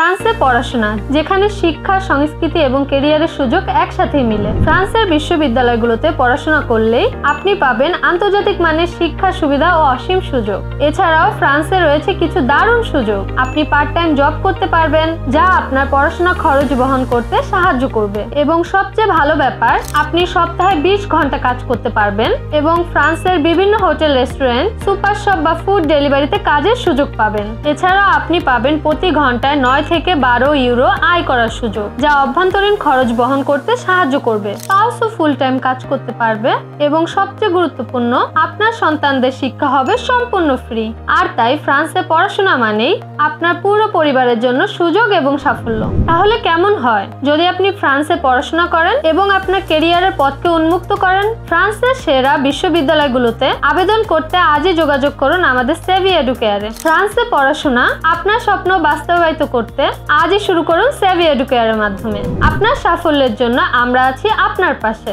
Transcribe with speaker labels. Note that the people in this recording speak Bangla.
Speaker 1: ফ্রান্সে পড়াশোনা, যেখানে শিক্ষা, সংস্কৃতি এবং ক্যারিয়ারের সুযোগ একসাথে মিলে। ফ্রান্সের বিশ্ববিদ্যালয়গুলোতে পড়াশোনা করলেই আপনি পাবেন আন্তর্জাতিক মানের শিক্ষা সুবিধা ও অসীম সুযোগ। এছাড়াও ফ্রান্সে রয়েছে কিছু দারুণ সুযোগ। আপনি পার্ট টাইম জব করতে পারবেন, যা আপনার পড়াশোনা খরচ বহন করতে সাহায্য করবে। এবং সবচেয়ে ভালো ব্যাপার, আপনি সপ্তাহে 20 ঘন্টা কাজ করতে পারবেন এবং ফ্রান্সের বিভিন্ন হোটেল, রেস্টুরেন্ট, সুপার শপ বা ফুড ডেলিভারিতে কাজের সুযোগ পাবেন। এছাড়াও আপনি পাবেন প্রতি ঘন্টায় 9 থেকে 12 ইউরো আয় করার সুযোগ, যা অভ্যন্তরীণ খরচ বহন করতে সাহায্য করবে। স্পাউসও ফুল টাইম কাজ করতে পারবে এবং সবচেয়ে গুরুত্বপূর্ণ, আপনার সন্তানদের শিক্ষা হবে সম্পূর্ণ ফ্রি। আর তাই ফ্রান্সে পড়াশোনা মানেই আপনার পুরো পরিবারের জন্য সুযোগ এবং সাফল্য। তাহলে কেমন হয় যদি আপনি ফ্রান্সে পড়াশোনা করেন এবং আপনার ক্যারিয়ারের পথকে উন্মুক্ত করেন? ফ্রান্সের সেরা বিশ্ববিদ্যালয়গুলোতে আবেদন করতে আজই যোগাযোগ করুন আমাদের সেভি এডুকেয়ারে। ফ্রান্সে পড়াশোনা আপনার স্বপ্ন বাস্তবায়িত করতে আজই শুরু করুন সেভি এডুকেয়ারের মাধ্যমে। আপনার সাফল্যের জন্য আমরা আছি আপনার পাশে।